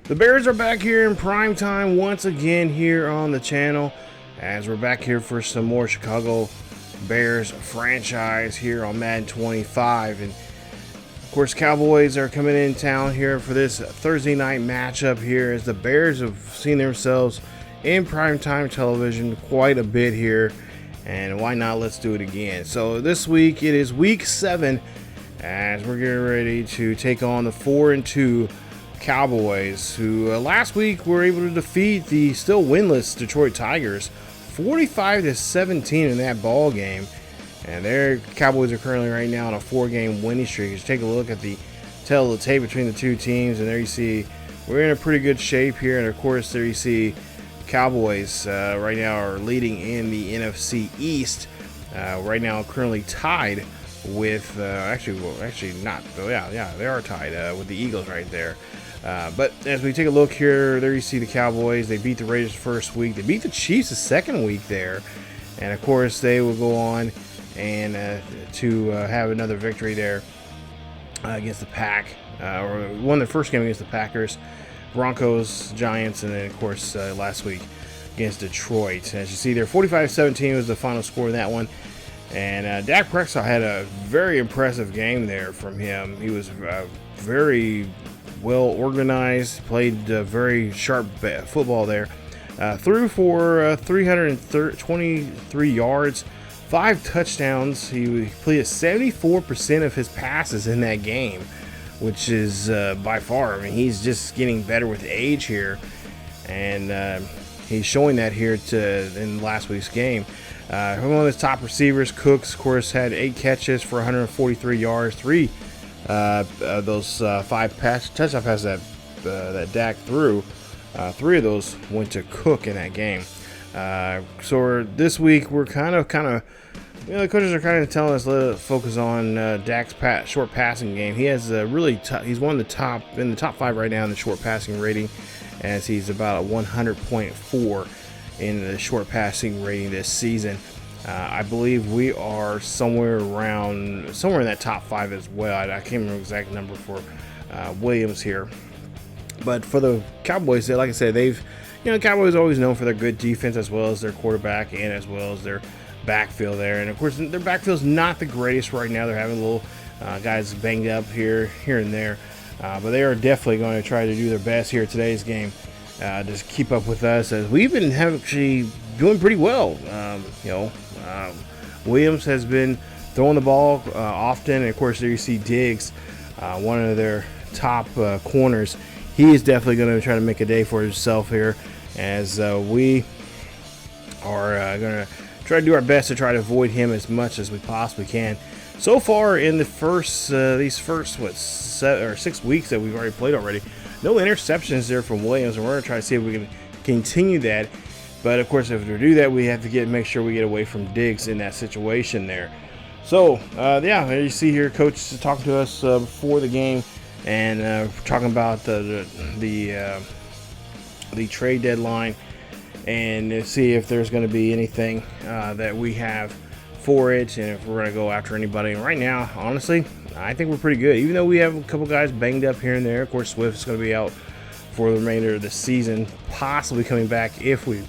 The Bears are back here in prime time once again here on the channel, as we're back here for some more Chicago Bears franchise here on Madden 25. And of course, Cowboys are coming in town here for this Thursday night matchup here, as the Bears have seen themselves in primetime television quite a bit here, and why not, let's do it again. So this week it is week 7, as we're getting ready to take on the 4-2 Cowboys, who last week were able to defeat the still winless Detroit Tigers 45-17 in that ball game. And their Cowboys are currently right now on a 4-game winning streak. Just take a look at the tail of the tape between the two teams, and there you see we're in a pretty good shape here. And of course, there you see Cowboys right now are leading in the NFC East. Right now, currently tied with actually not. Oh, yeah, they are tied with the Eagles right there. But as we take a look here, there you see the Cowboys. They beat the Raiders the first week. They beat the Chiefs the second week there. And of course, they will go on and to have another victory there against the Pack. Or won their first game against the Packers, Broncos, Giants, and then of course last week against Detroit. As you see there, 45-17 was the final score in that one. And Dak Prescott had a very impressive game there from him. He was very well organized, played very sharp football there. Threw for 323 yards, 5 touchdowns. He completed 74% of his passes in that game, which is by far, I mean, he's just getting better with age here, and he's showing that here in last week's game. One of his top receivers, Cooks, of course, had 8 catches for 143 yards. 3 those 5 touchdown passes that Dak threw, 3 of those went to Cook in that game. So this week we're kind of, the coaches are kind of telling us to focus on Dak's short passing game. He has he's one of the top 5 right now in the short passing rating, as he's about a 100.4 in the short passing rating this season. I believe we are somewhere in that top 5 as well. I can't remember the exact number for Williams here, but for the Cowboys, like I said, Cowboys are always known for their good defense as well as their quarterback and as well as their backfield there. And of course, their backfield's not the greatest right now. They're having little guys banged up here and there, but they are definitely going to try to do their best here today's game. Just keep up with us, as we've been actually doing pretty well. Williams has been throwing the ball often, and of course there you see Diggs, one of their top corners. He is definitely going to try to make a day for himself here, as we are going to try to do our best to try to avoid him as much as we possibly can. So far in the these first 7 or 6 weeks that we've already played already, no interceptions there from Williams, and we're going to try to see if we can continue that. But of course, if we do that, we have to make sure we get away from Diggs in that situation there. So there you see here, coach is talking to us before the game, and talking about the trade deadline, and see if there's going to be anything that we have for it, and if we're going to go after anybody. And right now, honestly, I think we're pretty good, even though we have a couple guys banged up here and there. Of course, Swift is going to be out for the remainder of the season, possibly coming back if we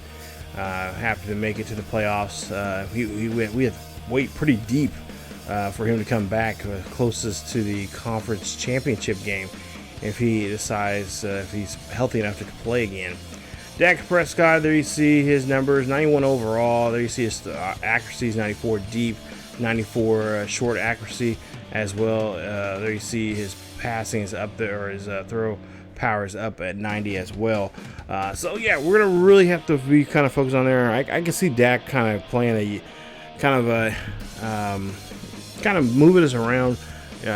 have to make it to the playoffs. We have to wait pretty deep for him to come back, closest to the conference championship game, if he decides if he's healthy enough to play again. Dak Prescott, there you see his numbers, 91 overall. There you see his accuracy is 94 deep, 94 short accuracy as well. There you see his passing is up there, or his throw power is up at 90 as well. So yeah, we're gonna really have to be kind of focused on there. I can see Dak kind of playing kind of moving us around,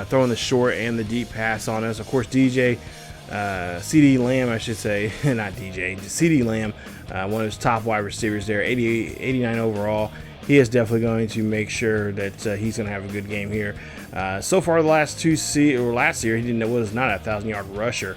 throwing the short and the deep pass on us. Of course, CD Lamb, I should say, not DJ, CD Lamb, one of his top wide receivers there, 89 overall. He is definitely going to make sure that he's going to have a good game here. So far, the last year, he was not a 1,000-yard rusher.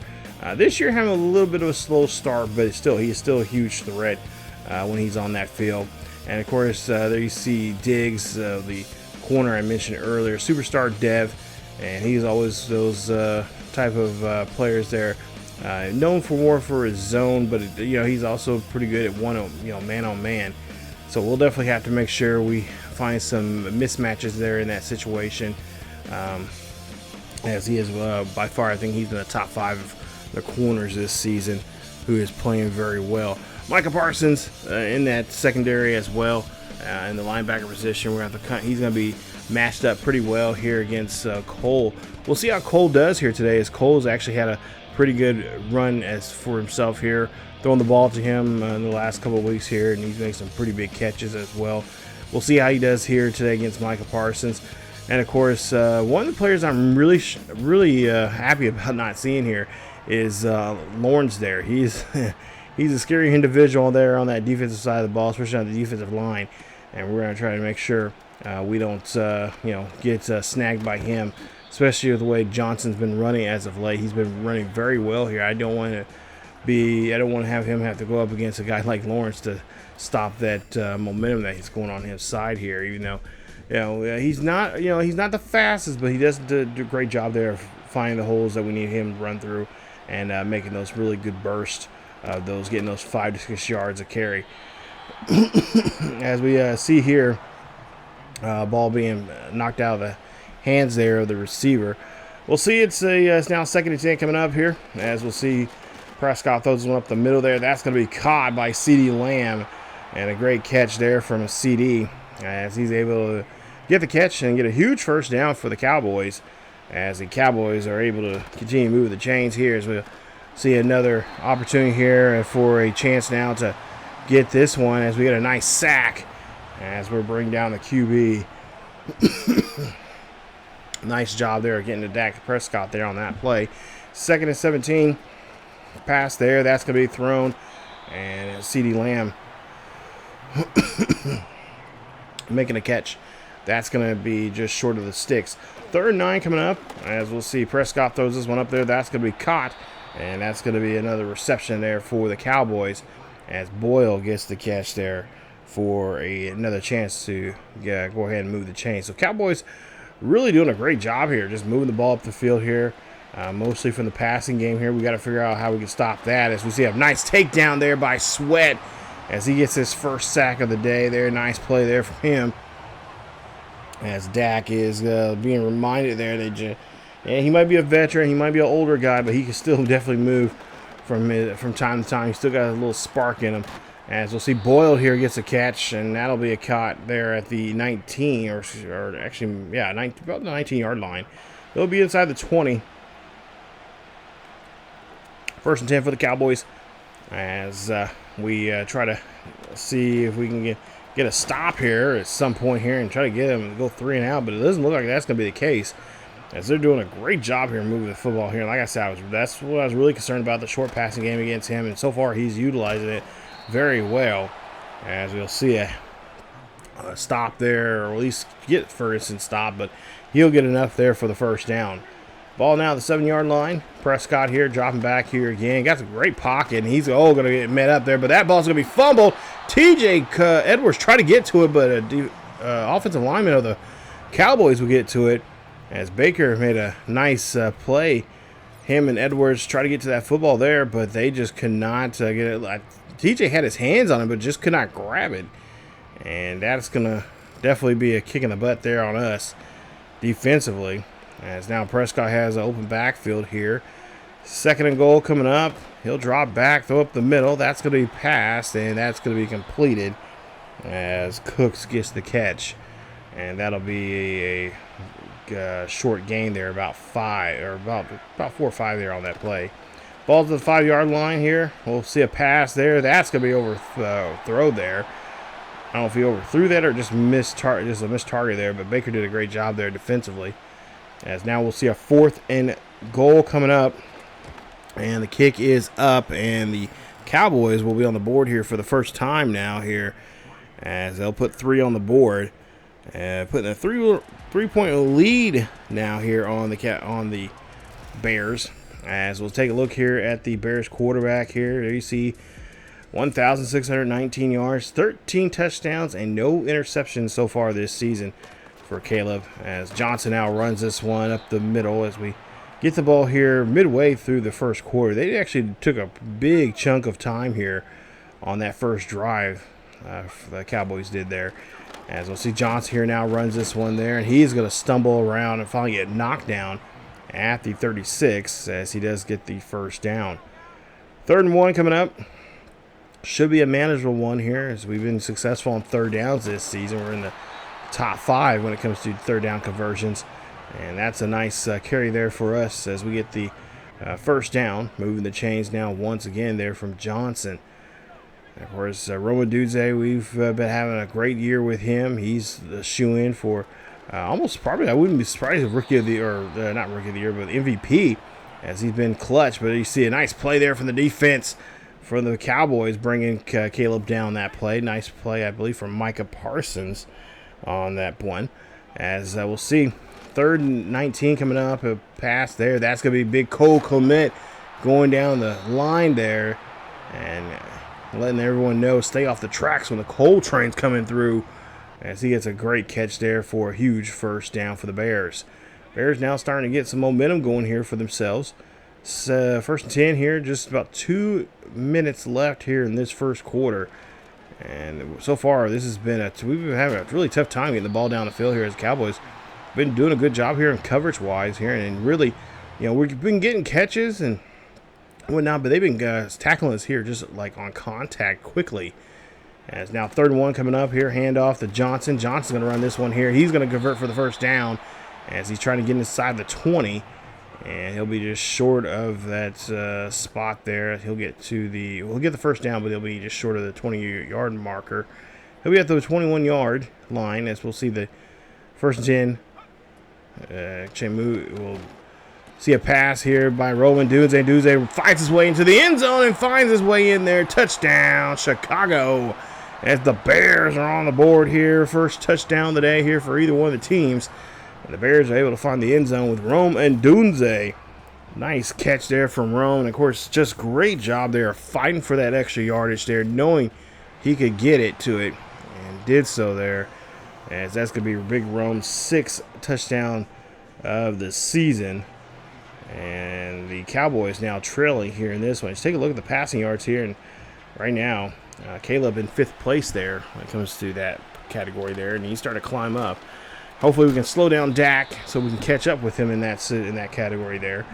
This year, having a little bit of a slow start, but he's still a huge threat when he's on that field. And of course, there you see Diggs, the corner I mentioned earlier, superstar dev, and he's always those type of players there Known for more for his zone, but he's also pretty good at man on man. So we'll definitely have to make sure we find some mismatches there in that situation. As he is by far, I think he's in the top 5 of the corners this season, who is playing very well. Micah Parsons in that secondary as well, in the linebacker position. He's going to be matched up pretty well here against Cole. We'll see how Cole does here today, as Cole's actually had a pretty good run as for himself here, throwing the ball to him in the last couple of weeks here, and he's made some pretty big catches as well. We'll see how he does here today against Micah Parsons. And of course, one of the players I'm really happy about not seeing here is Lawrence there. He's he's a scary individual there on that defensive side of the ball, especially on the defensive line. And we're going to try to make sure we don't get snagged by him, especially with the way Johnson's been running as of late. He's been running very well here. I don't want to have him have to go up against a guy like Lawrence to stop that momentum that he's going on his side here. Even though he's not the fastest, but he does do a great job there of finding the holes that we need him to run through and making those really good bursts, getting those 5 to 6 yards of carry. As we see here, ball being knocked out of the hands there of the receiver. We'll see. It's now 2nd and 10 coming up here, as we'll see Prescott throws one up the middle there. That's going to be caught by CeeDee Lamb, and a great catch there from a CD, as he's able to get the catch and get a huge first down for the Cowboys, as the Cowboys are able to continue moving the chains here, as we'll see another opportunity here for a chance now to get this one, as we get a nice sack as we're bringing down the QB. Nice job there getting to Dak Prescott there on that play. 2nd and 17. Pass there. That's going to be thrown. And CeeDee Lamb making a catch. That's going to be just short of the sticks. 3rd and 9 coming up. As we'll see, Prescott throws this one up there. That's going to be caught. And that's going to be another reception there for the Cowboys, as Boyle gets the catch there for another chance to go ahead and move the chain. So Cowboys really doing a great job here, just moving the ball up the field here, mostly from the passing game here. We got to figure out how we can stop that, as we see a nice takedown there by Sweat as he gets his first sack of the day there. Nice play there from him, as Dak is being reminded there that he might be a veteran, he might be an older guy, but he can still definitely move from time to time. He's still got a little spark in him. As we'll see, Boyle here gets a catch, and that'll be a caught there at the 19, or actually, about the 19-yard line. They'll be inside the 20. 1st and 10 for the Cowboys, as we try to see if we can get a stop here at some point here and try to get them to go 3 and out, but it doesn't look like that's going to be the case, as they're doing a great job here moving the football here. Like I said, that's what I was really concerned about, the short passing game against him, and so far he's utilizing it very well, as we'll see a stop there, or at least get Ferguson stop, but he'll get enough there for the first down. Ball now at the 7-yard line. Prescott here dropping back here again. Got some great pocket, and he's going to get met up there, but that ball's going to be fumbled. TJ Edwards tried to get to it, but offensive lineman of the Cowboys will get to it, as Baker made a nice play. Him and Edwards try to get to that football there, but they just could not get it. TJ had his hands on it, but just could not grab it. And that's going to definitely be a kick in the butt there on us defensively, as now Prescott has an open backfield here. 2nd and goal coming up. He'll drop back, throw up the middle. That's going to be passed, and that's going to be completed, as Cooks gets the catch. And that'll be a short gain there, about 4 or 5 there on that play. Ball to the 5-yard line here. We'll see a pass there. That's going to be overthrown there. I don't know if he overthrew that or just a missed target there, but Baker did a great job there defensively. As now we'll see a 4th and goal coming up. And the kick is up, and the Cowboys will be on the board here for the first time now here, as they'll put 3 on the board. Putting a 3-point lead now here on the Bears. As we'll take a look here at the Bears quarterback here. There you see 1,619 yards, 13 touchdowns, and no interceptions so far this season for Caleb. As Johnson now runs this one up the middle, as we get the ball here midway through the first quarter. They actually took a big chunk of time here on that first drive. The Cowboys did there. As we'll see, Johnson here now runs this one there, and he's going to stumble around and finally get knocked down at the 36 as he does get the first down. 3rd and 1 coming up. Should be a manageable one here as we've been successful on 3rd downs this season. We're in the top 5 when it comes to 3rd down conversions, and that's a nice carry there for us as we get the first down, moving the chains now once again there from Johnson. Of course, Roman Dudze, we've been having a great year with him. He's the shoe-in for almost probably, I wouldn't be surprised if Rookie of the Year, or not Rookie of the Year, but MVP, as he's been clutch. But you see a nice play there from the defense for the Cowboys, bringing Caleb down that play. Nice play, I believe, from Micah Parsons on that one. As we'll see, 3rd and 19 coming up, a pass there. That's going to be big Cole Kmet going down the line there. And letting everyone know, stay off the tracks when the coal train's coming through, as he gets a great catch there for a huge first down for the Bears. Bears now starting to get some momentum going here for themselves. It's, 1st and 10 here, just about 2 minutes left here in this first quarter. And so far, this has been we've been having a really tough time getting the ball down the field here as the Cowboys. Been doing a good job here in coverage-wise here, and really, we've been getting catches and whatnot, but they've been tackling us here just like on contact quickly. As now 3rd and 1 coming up here, handoff to Johnson. Johnson's going to run this one here. He's going to convert for the first down as he's trying to get inside the 20, and he'll be just short of that spot there. He'll get the first down, but he'll be just short of the 20-yard marker. He'll be at the 21-yard line as we'll see the 1st and 10. We'll see a pass here by Roman Dudze. Dudze fights his way into the end zone and finds his way in there. Touchdown, Chicago, as the Bears are on the board here. First touchdown of the day here for either one of the teams. And the Bears are able to find the end zone with Rome and Dudze. Nice catch there from Rome. And, of course, just great job there fighting for that extra yardage there, knowing he could get it to it, and did so there. As that's going to be Big Rome's 6th touchdown of the season. And the Cowboys now trailing here in this one. Let's take a look at the passing yards here. And right now, Caleb in 5th place there when it comes to that category there. And he's starting to climb up. Hopefully we can slow down Dak so we can catch up with him in that category there.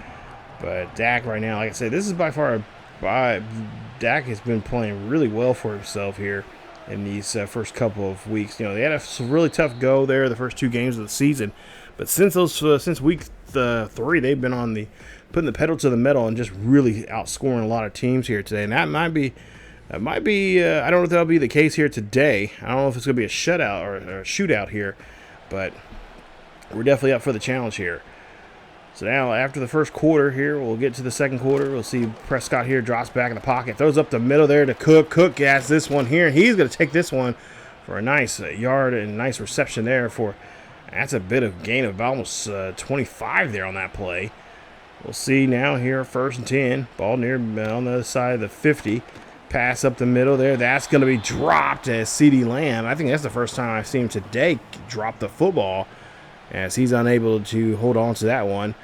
But Dak right now, like I said, this is by far Dak has been playing really well for himself here in these first couple of weeks. They had a really tough go there the first 2 games of the season. But since week 3, they've been putting the pedal to the metal and just really outscoring a lot of teams here today. And that might be I don't know if that'll be the case here today. I don't know if it's going to be a shutout or a shootout here, but we're definitely up for the challenge here. So now after the first quarter here, we'll get to the second quarter. We'll see Prescott here drops back in the pocket, throws up the middle there to Cook. Cook gets this one here, and he's going to take this one for a nice yard and nice reception there for. That's a bit of gain of almost 25 there on that play. We'll see now here, 1st and 10. Ball near on the other side of the 50. Pass up the middle there. That's going to be dropped as CeeDee Lamb. I think that's the first time I've seen him today drop the football as he's unable to hold on to that one.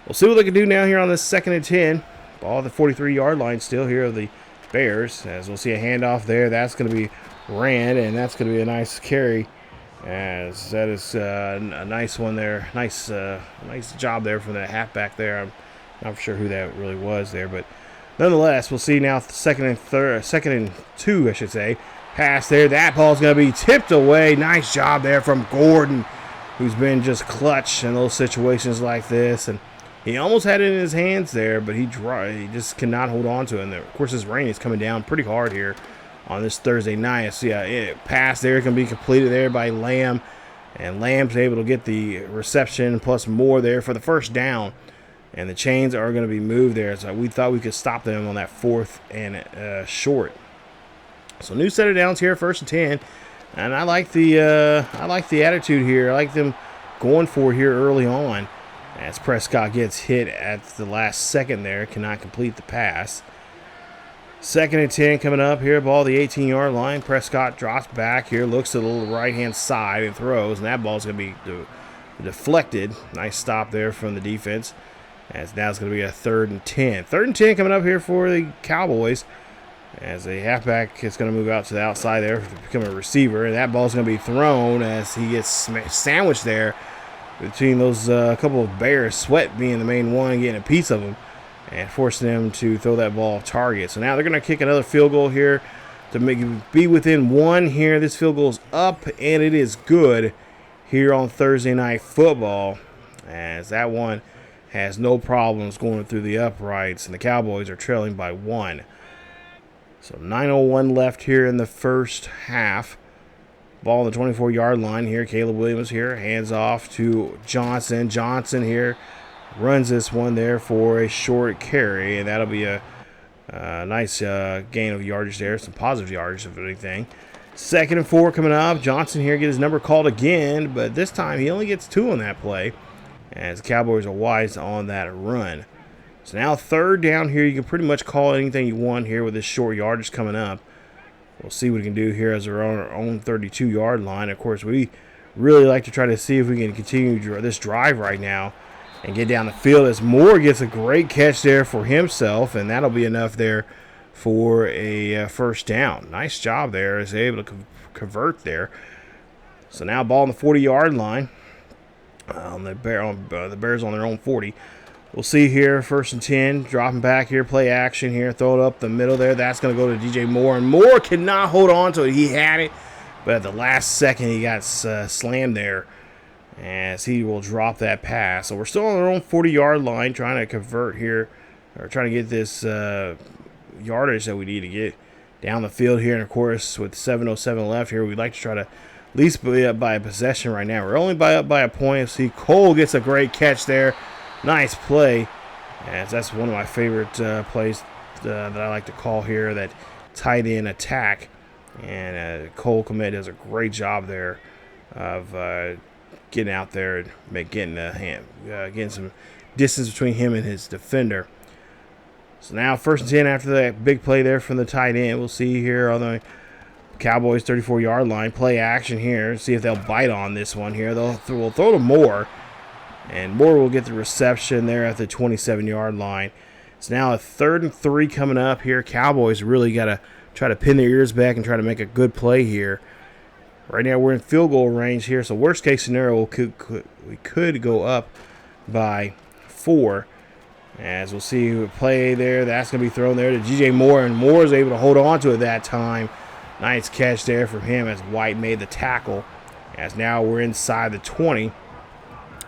We'll see what they can do now here on this 2nd and 10. Ball at the 43-yard line still here of the Bears. As we'll see a handoff there. That's going to be ran, and that's going to be a nice carry. As that is a nice one there. Nice job there from that halfback there. I'm not sure who that really was there, but nonetheless, we'll see now 2nd and 2, I should say. Pass there. That ball's going to be tipped away. Nice job there from Gordon, who's been just clutch in those situations like this. And he almost had it in his hands there, but he just cannot hold on to it. And of course, this rain is coming down pretty hard here on this Thursday night. So yeah, pass there can be completed there by Lamb, and Lamb's able to get the reception plus more there for the first down, and the chains are going to be moved there. So we thought we could stop them on that 4th and short. So new set of downs here, 1st and 10, and I like the attitude here. I like them going for here early on as Prescott gets hit at the last second there, cannot complete the pass. 2nd and 10 coming up here, ball the 18-yard line. Prescott drops back here, looks to the little right-hand side and throws, and that ball's going to be deflected. Nice stop there from the defense. As now it's going to be a 3rd and 10. 3rd and 10 coming up here for the Cowboys. As a halfback is going to move out to the outside there to become a receiver. And that ball's going to be thrown as he gets sandwiched there between those couple of Bears. Sweat being the main one, getting a piece of them and forcing them to throw that ball off target. So now they're going to kick another field goal here to be within 1 here. This field goal is up, and it is good here on Thursday Night Football, as that one has no problems going through the uprights, and the Cowboys are trailing by 1. So 9:01 left here in the first half. Ball on the 24-yard line here. Caleb Williams here. Hands off to Johnson. Johnson here runs this one there for a short carry, and that'll be a nice gain of yardage there. Some positive yardage, if anything. 2nd and 4 coming up. Johnson here gets his number called again, but this time he only gets 2 on that play, as the Cowboys are wise on that run. So now 3rd down here. You can pretty much call anything you want here with this short yardage coming up. We'll see what we can do here as we're on our own 32-yard line. Of course, we really like to try to see if we can continue this drive right now and get down the field, as Moore gets a great catch there for himself, and that'll be enough there for a first down. Nice job there as they're able to convert there. So now ball on the 40-yard line. The Bears on their own 40. We'll see here, 1st and 10, dropping back here, play action here, throw it up the middle there. That's going to go to DJ Moore, and Moore cannot hold on to it. He had it, but at the last second he got slammed there as he will drop that pass. So we're still on our own 40-yard line, trying to convert here, or trying to get this yardage that we need to get down the field here. And of course, with 7:07 left here, we'd like to try to at least be up by a possession right now. We're only up by a point. See, Cole gets a great catch there. Nice play, as that's one of my favorite plays that I like to call here, that tight end attack. And Cole Kmet does a great job there of getting out there and getting some distance between him and his defender. So now 1st and 10 after that big play there from the tight end. We'll see here on the Cowboys 34-yard line. Play action here. See if they'll bite on this one here. We'll throw to Moore. And Moore will get the reception there at the 27-yard line. It's now a 3rd and 3 coming up here. Cowboys really got to try to pin their ears back and try to make a good play here. Right now we're in field goal range here, so worst case scenario, we could go up by 4. As we'll see a play there, that's going to be thrown there to DJ Moore, and Moore is able to hold on to it that time. Nice catch there from him as White made the tackle. As now we're inside the 20.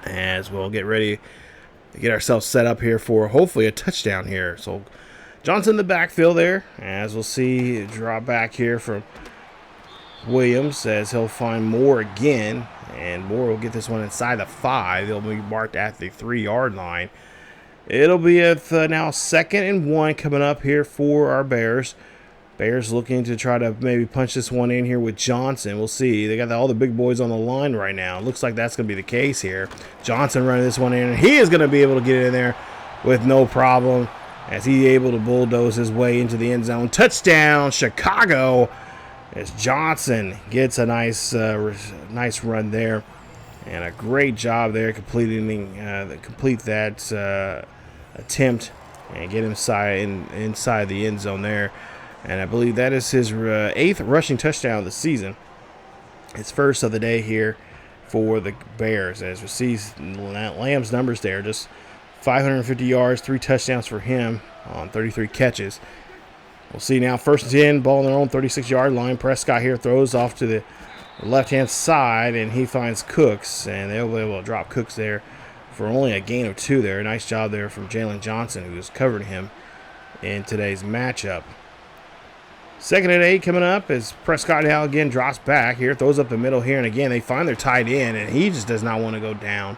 As we'll get ready to get ourselves set up here for hopefully a touchdown here. So Johnson in the backfield there, as we'll see drop back here from Williams, as he'll find Moore again, and Moore will get this one inside the 5. They'll be marked at the 3-yard line. It'll be now 2nd and 1 coming up here for our Bears. Bears looking to try to maybe punch this one in here with Johnson. We'll see. They got all the big boys on the line right now. Looks like that's going to be the case here. Johnson running this one in, and he is going to be able to get it in there with no problem, as he's able to bulldoze his way into the end zone. Touchdown, Chicago, as Johnson gets a nice run there, and a great job there complete that attempt and get him inside the end zone there. And I believe that is his 8th rushing touchdown of the season. His first of the day here for the Bears. As we see Lamb's numbers there, just 550 yards, 3 touchdowns for him on 33 catches. We'll see now 1st and 10, ball on their own 36-yard line. Prescott here throws off to the left-hand side, and he finds Cooks, and they'll be able to drop Cooks there for only a gain of 2 there. Nice job there from Jalen Johnson, who has covered him in today's matchup. 2nd and 8 coming up as Prescott now again drops back here, throws up the middle here, and again they find their tight end, and he just does not want to go down.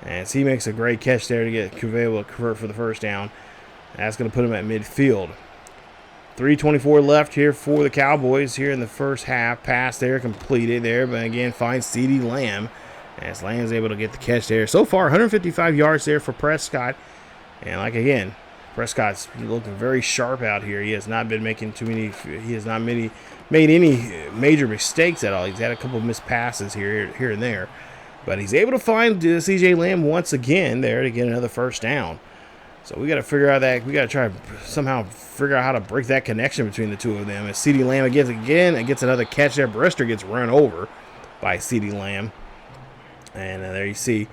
As he makes a great catch there to get able to convert for the first down. That's going to put him at midfield. 3:24 left here for the Cowboys here in the first half. Pass there completed there, but again finds CeeDee Lamb, as Lamb's able to get the catch there. So far 155 yards there for Prescott, and like again, Prescott's looking very sharp out here. He has not been making made any major mistakes at all. He's had a couple of missed passes here and there, but he's able to find CJ Lamb once again there to get another first down. So we got to figure out that we got to try to somehow figure out how to break that connection between the two of them. As CeeDee Lamb gets another catch there. Brister gets run over by CeeDee Lamb. And there you see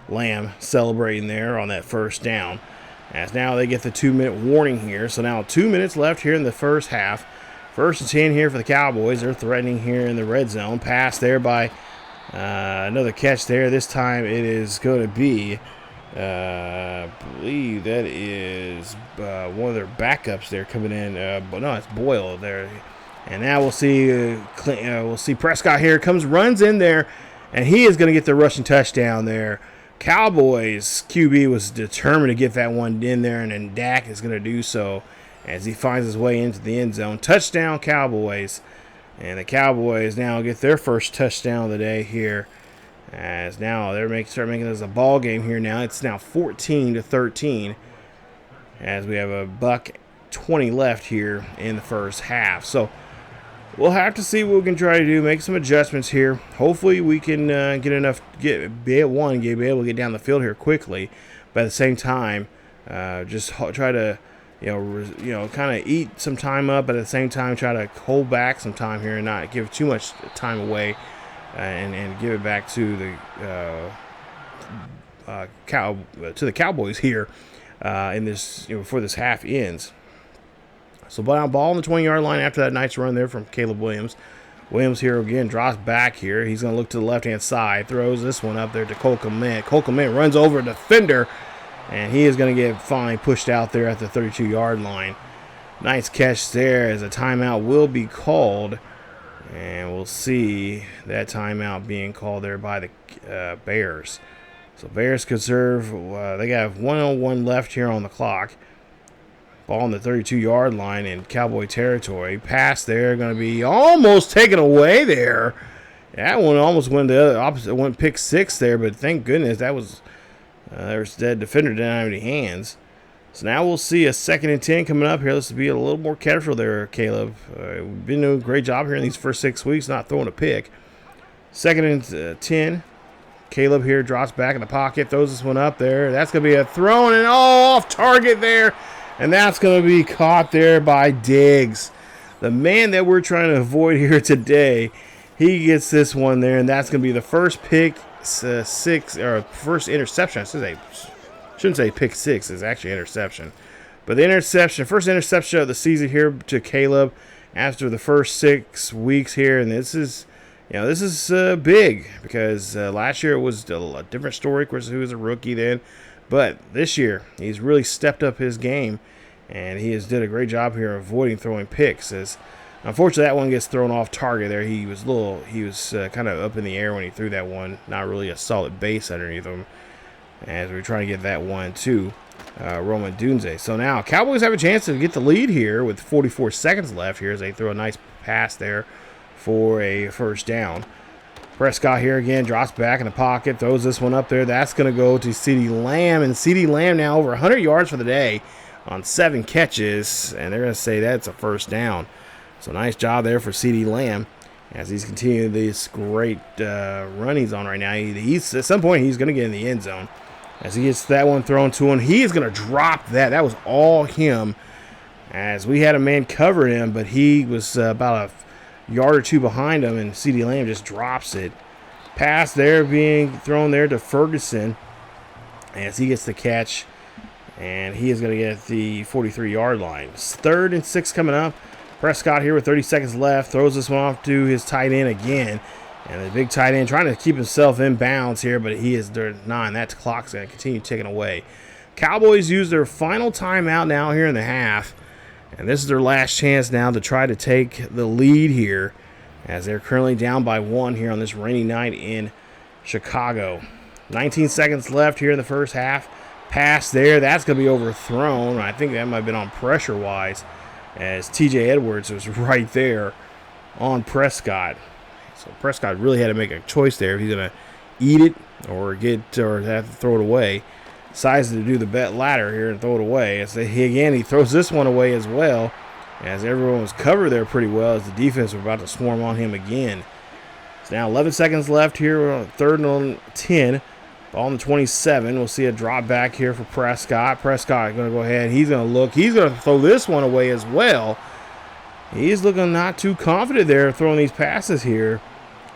Lamb celebrating there on that first down. As now they get the 2-minute warning here. So now 2 minutes left here in the first half. 1st and 10 here for the Cowboys. They're threatening here in the red zone. Pass there by another catch there. This time it is going to be, I believe that is one of their backups there coming in. But no, it's Boyle there. And now we'll see Prescott here runs in there, and he is going to get the rushing touchdown there. Cowboys QB was determined to get that one in there, and then Dak is going to do so as he finds his way into the end zone. Touchdown Cowboys. And the Cowboys now get their first touchdown of the day here. As now they're start making this a ball game here now. It's now 14-13 as we have a $1:20 left here in the first half. So we'll have to see what we can try to do, make some adjustments here. Hopefully we can be able to get down the field here quickly, but at the same time, just try to kind of eat some time up, but at the same time try to hold back some time here and not give too much time away, and give it back to the Cowboys here in this before this half ends. So ball on the 20-yard line after that nice run there from Caleb Williams. Williams here again drops back here. He's going to look to the left-hand side, throws this one up there to Cole Kmet. Cole Kmet runs over a defender, and he is going to get finally pushed out there at the 32-yard line. Nice catch there as a timeout will be called. And we'll see that timeout being called there by the Bears. So Bears conserve. They got 1:01 left here on the clock. Ball on the 32-yard line in Cowboy territory. Pass there going to be almost taken away there. That one almost went the other opposite. Went pick 6 there, but thank goodness that was that defender didn't have any hands. So now we'll see a 2nd and 10 coming up here. Let's be a little more careful there, Caleb. We've been doing a great job here in these first 6 weeks, not throwing a pick. 2nd and 10. Caleb here drops back in the pocket, throws this one up there. That's going to be a throw and off target there. And that's going to be caught there by Diggs. The man that we're trying to avoid here today, he gets this one there, and that's going to be the first pick 6, or first interception. Shouldn't say pick 6, it's actually interception. But the first interception of the season here to Caleb after the first 6 weeks here. And this is big because last year it was a different story. Of course, he was a rookie then. But this year, he's really stepped up his game, and he has did a great job here avoiding throwing picks. As unfortunately, that one gets thrown off target there. He was kind of up in the air when he threw that one. Not really a solid base underneath him. As we're trying to get that one to Roman Dunze. So now Cowboys have a chance to get the lead here with 44 seconds left here as they throw a nice pass there for a first down. Prescott here again drops back in the pocket, throws this one up there. That's going to go to CeeDee Lamb, and CeeDee Lamb now over 100 yards for the day on 7 catches, and they're going to say that's a first down. So nice job there for CeeDee Lamb as he's continuing this great run he's on right now. He's at some point he's going to get in the end zone. As he gets that one thrown to him, he is going to drop that. That was all him, as we had a man cover him, but he was about a yard or two behind him, and CeeDee Lamb just drops it. Pass there being thrown there to Ferguson as he gets the catch, and he is going to get the 43-yard line. 3rd and 6 coming up. Prescott here with 30 seconds left, throws this one off to his tight end again. And the big tight end trying to keep himself in bounds here, but he is there 9. That clock's going to continue ticking away. Cowboys use their final timeout now here in the half. And this is their last chance now to try to take the lead here, as they're currently down by 1 here on this rainy night in Chicago. 19 seconds left here in the first half. Pass there. That's going to be overthrown. I think that might have been on pressure-wise, as TJ Edwards was right there on Prescott. So Prescott really had to make a choice there if he's going to eat it or have to throw it away. Decides to do the bet latter here and throw it away. As he throws this one away as well, as everyone was covered there pretty well as the defense was about to swarm on him again. It's now 11 seconds left here on 3rd and 10. Ball on the 27. We'll see a drop back here for Prescott. Prescott going to go ahead. He's going to look. He's going to throw this one away as well. He's looking not too confident there throwing these passes here,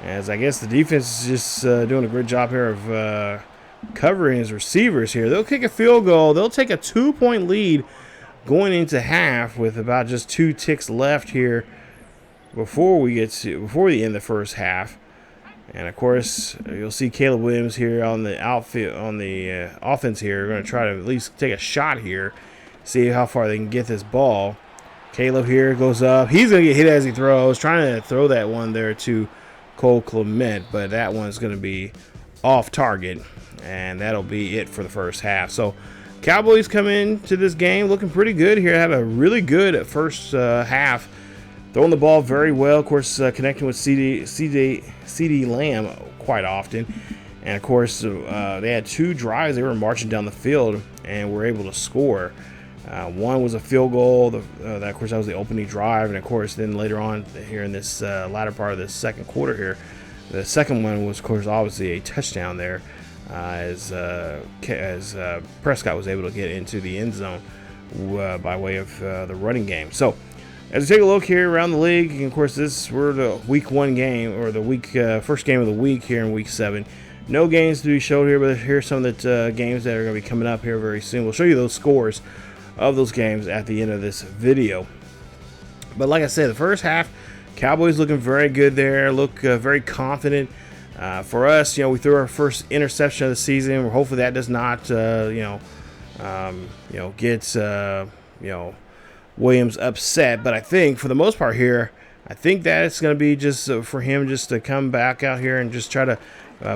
as I guess the defense is just doing a great job here of covering his receivers here. They'll kick a field goal. They'll take a 2-point lead going into half with about just 2 ticks left here before the end of the first half. And of course, you'll see Caleb Williams here on the outfield, on the offense here. We're going to try to at least take a shot here, see how far they can get this ball. Caleb here goes up. He's going to get hit as he throws. Trying to throw that one there to Cole Clement, but that one's going to be off target, and that'll be it for the first half. So Cowboys come into this game looking pretty good here. Had a really good first half. Throwing the ball very well. Of course, connecting with CD Lamb quite often. And, of course, they had 2 drives. They were marching down the field and were able to score. One was a field goal. That, of course, that was the opening drive. And, of course, then later on here in this latter part of the second quarter here, the second one was, of course, obviously a touchdown there as Prescott was able to get into the end zone by way of the running game. So, as we take a look here around the league, and of course, we're the week 1 game, or the first game of the week here in week 7. No games to be showed here, but here's some of the games that are going to be coming up here very soon. We'll show you those scores of those games at the end of this video. But like I said, the first half, Cowboys looking very good there, look very confident. For us, we threw our first interception of the season. Hopefully that does not, get Williams upset. But I think for the most part here, I think that it's going to be just for him just to come back out here and just try to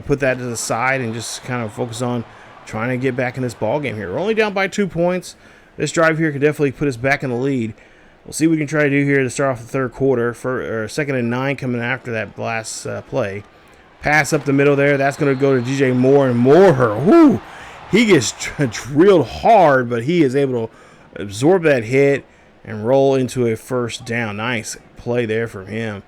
put that to the side and just kind of focus on trying to get back in this ball game here. We're only down by 2 points. This drive here could definitely put us back in the lead. We'll see what we can try to do here to start off the third quarter. For 2nd and 9 coming after that last play. Pass up the middle there. That's going to go to DJ Moore, and Moore, he gets drilled hard, but he is able to absorb that hit and roll into a first down. Nice play there from him.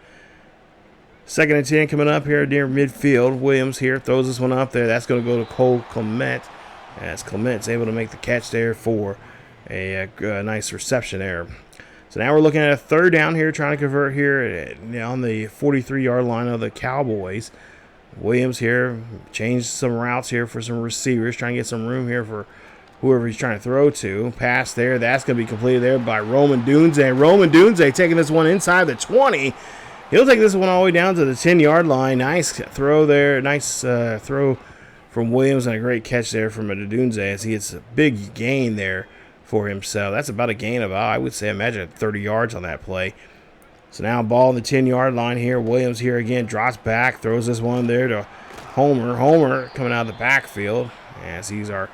2nd and 10 coming up here near midfield. Williams here throws this one up there. That's going to go to Cole Clement, as Clement's able to make the catch there for a nice reception there. So now we're looking at a 3rd down here, trying to convert here on the 43-yard line of the Cowboys. Williams here changed some routes here for some receivers, trying to get some room here for whoever he's trying to throw to. Pass there. That's going to be completed there by Roman Dunze. Roman Dunze taking this one inside the 20. He'll take this one all the way down to the 10-yard line. Nice throw there. Nice throw from Williams, and a great catch there from Dunze as he gets a big gain there for himself. That's about a gain of, I would say, imagine 30 yards on that play. So now ball on the 10-yard line here. Williams here again drops back, throws this one there to Homer. Homer coming out of the backfield as he's our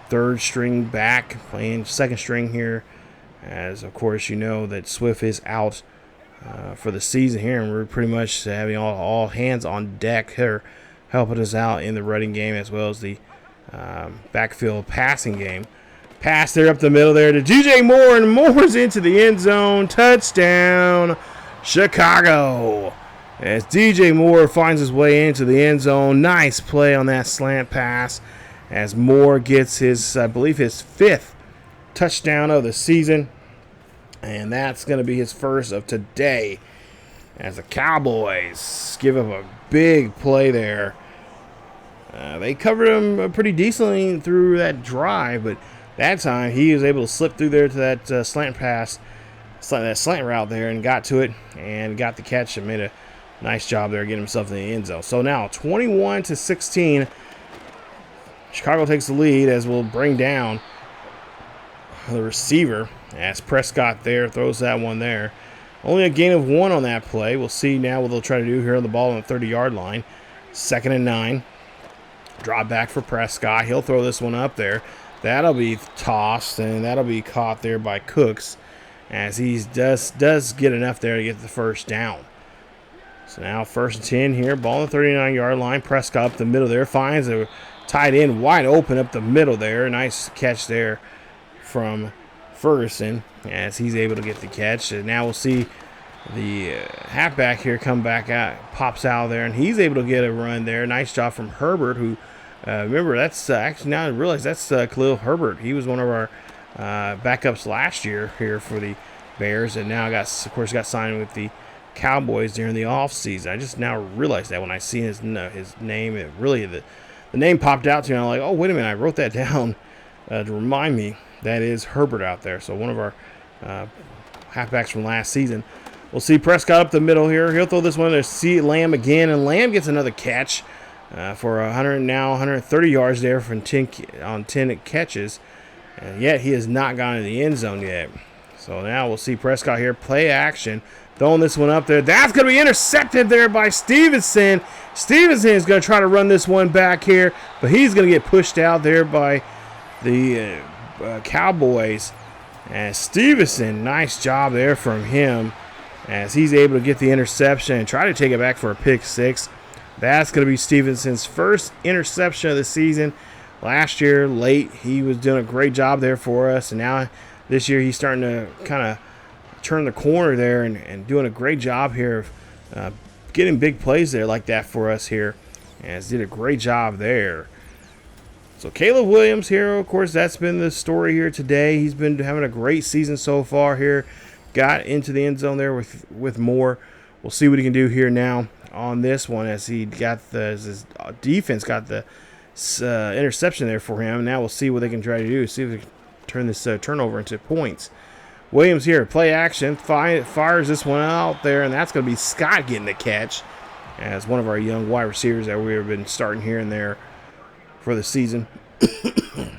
3rd string back, playing 2nd string here, as of course you know that Swift is out for the season here, and we're pretty much having all hands on deck here, helping us out in the running game as well as the backfield passing game. Pass there up the middle there to DJ Moore, and Moore's into the end zone. Touchdown, Chicago. As DJ Moore finds his way into the end zone. Nice play on that slant pass as Moore gets his, I believe, his 5th touchdown of the season. And that's going to be his first of today as the Cowboys give up a big play there. They covered him pretty decently through that drive, but that time he was able to slip through there to that slant pass, that slant route there, and got to it and got the catch and made a nice job there getting himself in the end zone. So now 21-16, Chicago takes the lead as we'll bring down the receiver as Prescott there throws that one there. Only a gain of 1 on that play. We'll see now what they'll try to do here on the ball on the 30-yard line. 2nd and 9. Drop back for Prescott. He'll throw this one up there. That'll be tossed, and that'll be caught there by Cooks as he does get enough there to get the first down. So now 1st and 10 here. Ball on the 39-yard line. Prescott up the middle there. Finds a tight end wide open up the middle there. Nice catch there from Ferguson as he's able to get the catch. And now we'll see the halfback here come back out, pops out there, and he's able to get a run there. Nice job from Herbert, who Remember, that's actually, now I realize that's Khalil Herbert. He was one of our backups last year here for the Bears, and now of course, got signed with the Cowboys during the offseason. I just now realized that when I see his name, the name popped out to me. I'm like, oh, wait a minute, I wrote that down to remind me that is Herbert out there. So one of our halfbacks from last season. We'll see Prescott up the middle here. He'll throw this one to see Lamb again, and Lamb gets another catch for 130 yards there from 10 catches. And yet he has not gone in the end zone yet. So now we'll see Prescott here play action, throwing this one up there. That's going to be intercepted there by Stevenson. Stevenson is going to try to run this one back here, but he's going to get pushed out there by the Cowboys. And Stevenson, nice job there from him as he's able to get the interception and try to take it back for a pick six. That's going to be Stevenson's first interception of the season. Last year, late, he was doing a great job there for us, and now this year he's starting to kind of turn the corner there and doing a great job here of getting big plays there like that for us here, and did a great job there. So Caleb Williams here, of course, that's been the story here today. He's been having a great season so far here. Got into the end zone there with Moore. We'll see what he can do here now on this one as he got his defense got the interception there for him. Now we'll see what they can try to do. See if they can turn this turnover into points. Williams here, play action, fires this one out there, and that's going to be Scott getting the catch as one of our young wide receivers that we've been starting here and there for the season. Of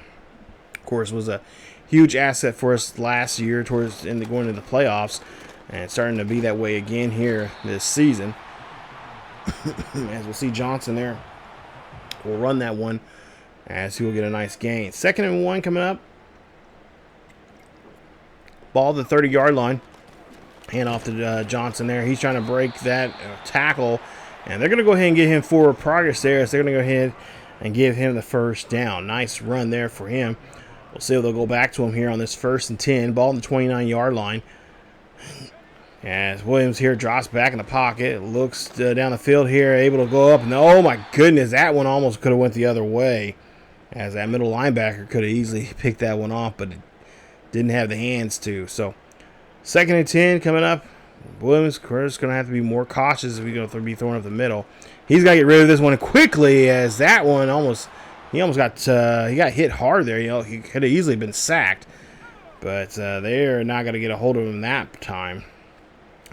course, was a huge asset for us last year going into the playoffs, and starting to be that way again here this season. As we'll see Johnson there will run that one as he will get a nice gain. 2nd and 1 coming up. Ball at the 30-yard line. Hand off to Johnson there. He's trying to break that tackle, and they're going to go ahead and get him forward progress there. So they're going to go ahead and give him the first down. Nice run there for him. We'll see if they'll go back to him here on this 1st and 10. Ball on the 29-yard line. As Williams here drops back in the pocket. Looks down the field here, able to go up. And oh, my goodness, that one almost could have went the other way. As that middle linebacker could have easily picked that one off, but it didn't have the hands to. So 2nd and 10 coming up. Williams, of course, going to have to be more cautious if we're going to be throwing up the middle. He's got to get rid of this one quickly, as that one he almost got hit hard there. You know, he could have easily been sacked, but they're not going to get a hold of him that time.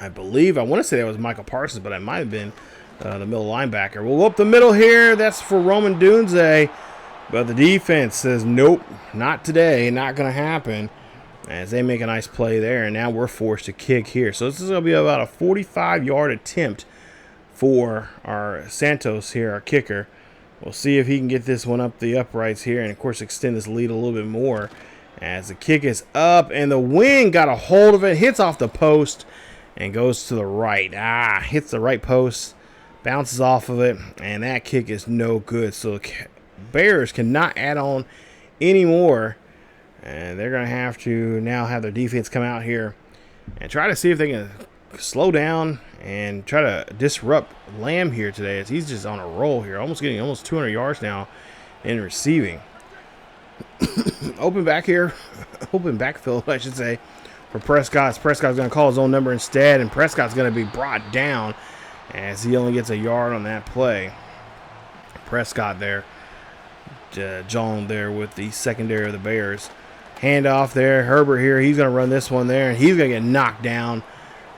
I want to say that was Michael Parsons, but it might have been the middle linebacker. We'll go up the middle here. That's for Roman Dunze, but the defense says nope, not today, not going to happen. As they make a nice play there, and now we're forced to kick here. So this is going to be about a 45-yard attempt for our Santos here, our kicker. We'll see if he can get this one up the uprights here and, of course, extend this lead a little bit more. As the kick is up, and the wind got a hold of it, hits off the post, and goes to the right. Hits the right post, bounces off of it, and that kick is no good. So the Bears cannot add on anymore. And they're going to have to now have their defense come out here and try to see if they can slow down and try to disrupt Lamb here today, as he's just on a roll here, getting almost 200 yards now in receiving. Open backfield, I should say, for Prescott. Prescott's going to call his own number instead, and Prescott's going to be brought down as he only gets a yard on that play. Prescott there, John there with the secondary of the Bears. Handoff there. Herbert here. He's going to run this one there, and he's going to get knocked down.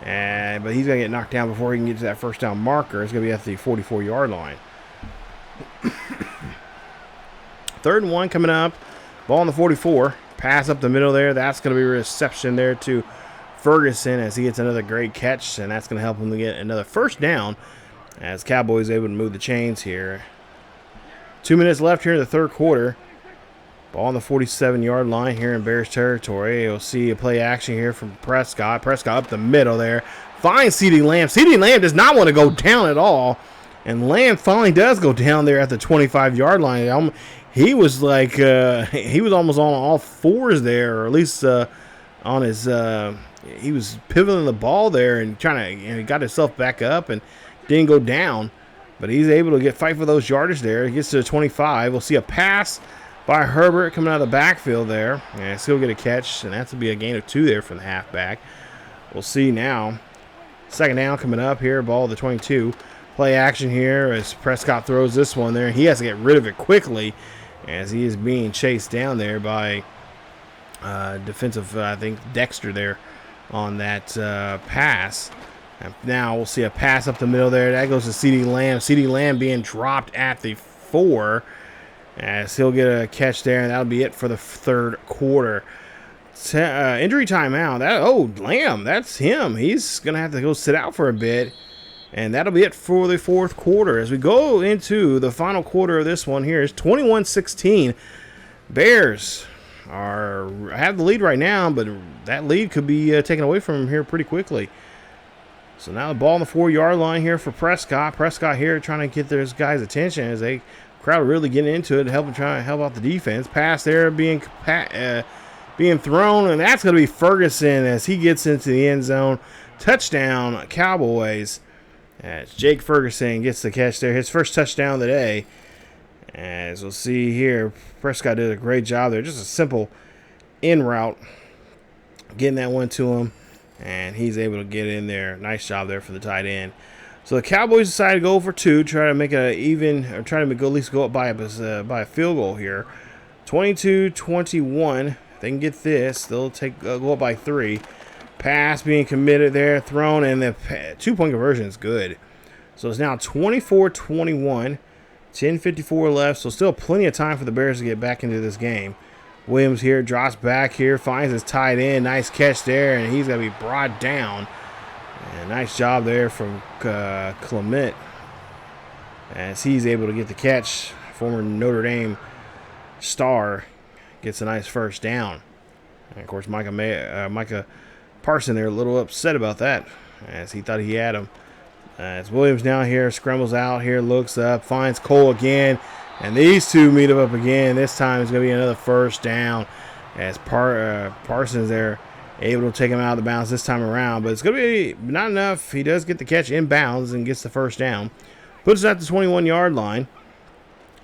But he's going to get knocked down before he can get to that first down marker. It's going to be at the 44-yard line. 3rd and 1 coming up. Ball on the 44. Pass up the middle there. That's going to be a reception there to Ferguson as he gets another great catch, and that's going to help him to get another first down as Cowboys able to move the chains here. 2 minutes left here in the 3rd quarter. Ball on the 47-yard line here in Bears territory. You'll see a play action here from Prescott. Prescott up the middle there. Finds CeeDee Lamb. CeeDee Lamb does not want to go down at all. And Lamb finally does go down there at the 25-yard line. He was like, he was almost on all fours there, or at least on his, he was pivoting the ball there and he got himself back up and didn't go down. But he's able to fight for those yardage there. He gets to the 25. We'll see a pass by Herbert coming out of the backfield there. And still get a catch, and that's to be a gain of 2 there from the halfback. We'll see now. Second down coming up here, ball at the 22. Play action here as Prescott throws this one there. He has to get rid of it quickly as he is being chased down there by defensive, I think, Dexter there on that pass. And now we'll see a pass up the middle there. That goes to CeeDee Lamb. CeeDee Lamb being dropped at the 4 as he'll get a catch there, and that'll be it for the third quarter. Injury timeout. Lamb, that's him. He's going to have to go sit out for a bit. And that'll be it for the fourth quarter. As we go into the final quarter of this one here, it's 21-16. Bears have the lead right now, but that lead could be taken away from them here pretty quickly. So now the ball on the 4-yard line here for Prescott. Prescott here trying to get those guys' attention as they crowd really getting into it to try to help out the defense. Pass there being thrown, and that's going to be Ferguson as he gets into the end zone. Touchdown, Cowboys. As Jake Ferguson gets the catch there, his first touchdown of the day. As we'll see here, Prescott did a great job there. Just a simple in route, getting that one to him, and he's able to get in there. Nice job there for the tight end. So the Cowboys decide to go for 2, try to make it even, or try to at least go up by a field goal here. 22-21. If they can get this, they'll go up by 3. Pass being committed there, thrown, and the 2-point conversion is good. So it's now 24-21, 10:54 left, so still plenty of time for the Bears to get back into this game. Williams here drops back here, finds his tight end, nice catch there, and he's going to be brought down. And nice job there from Clement as he's able to get the catch. Former Notre Dame star gets a nice first down. And of course, Micah Parson there a little upset about that as he thought he had him. As Williams now here scrambles out here, looks up, finds Cole again, and these two meet up again. This time it's going to be another first down as Parsons there able to take him out of the bounds this time around, but it's going to be not enough. He does get the catch inbounds and gets the first down. Puts it at the 21-yard line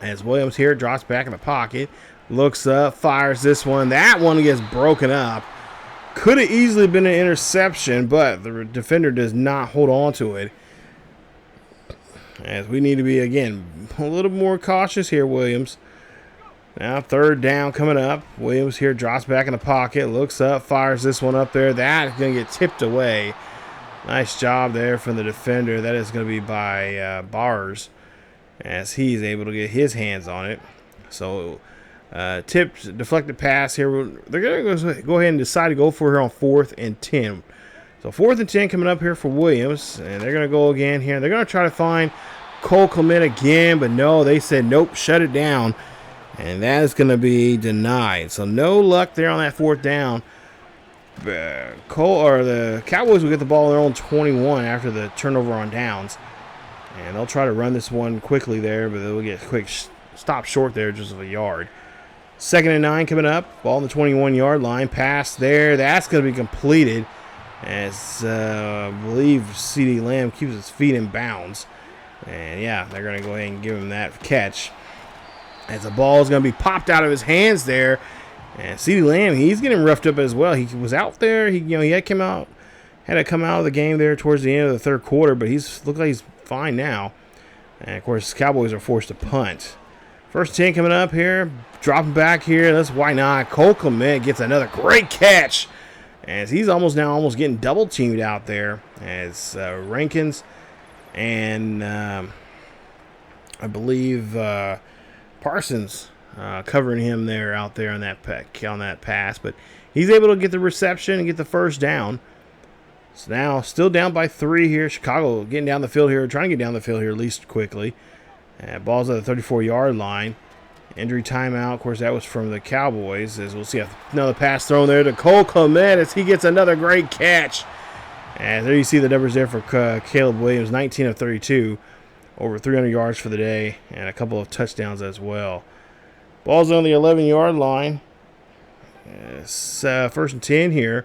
as Williams here drops back in the pocket, looks up, fires this one. That one gets broken up. Could have easily been an interception, but the defender does not hold on to it. As we need to be, again, a little more cautious here, Williams. Now third down coming up. Williams here drops back in the pocket, looks up, fires this one up there. That's going to get tipped away. Nice job there from the defender. That is going to be by Bars as he's able to get his hands on it. So tipped, deflected pass here. They're going to go ahead and decide to go for her on 4th and 10. So 4th and 10 coming up here for Williams. And they're going to go again here. They're going to try to find Cole Clement again. But no, they said, nope, shut it down. And that is going to be denied. So no luck there on that 4th down. The Cowboys will get the ball on their own 21 after the turnover on downs. And they'll try to run this one quickly there. But they'll get a quick stop short there just of a yard. 2nd and 9 coming up. Ball on the 21-yard line. Pass there. That's going to be completed. As I believe CeeDee Lamb keeps his feet in bounds. And yeah, they're going to go ahead and give him that catch. As the ball is going to be popped out of his hands there. And CeeDee Lamb, he's getting roughed up as well. He was out there. He had to come out of the game there towards the end of the third quarter. But looked like he's fine now. And, of course, Cowboys are forced to punt. 1st 10 coming up here. Dropping back here. Why not? Cole Clement gets another great catch. As he's almost getting double teamed out there. As Rankins and I believe Parsons covering him there out there on that pass. But he's able to get the reception and get the first down. So now still down by 3 here. Chicago getting down the field here. Trying to get down the field here at least quickly. Ball's at the 34-yard line. Injury timeout. Of course, that was from the Cowboys. As we'll see another pass thrown there to Cole Clement as he gets another great catch. And there you see the numbers there for Caleb Williams. 19 of 32. Over 300 yards for the day. And a couple of touchdowns as well. Ball's on the 11-yard line. It's 1st and 10 here.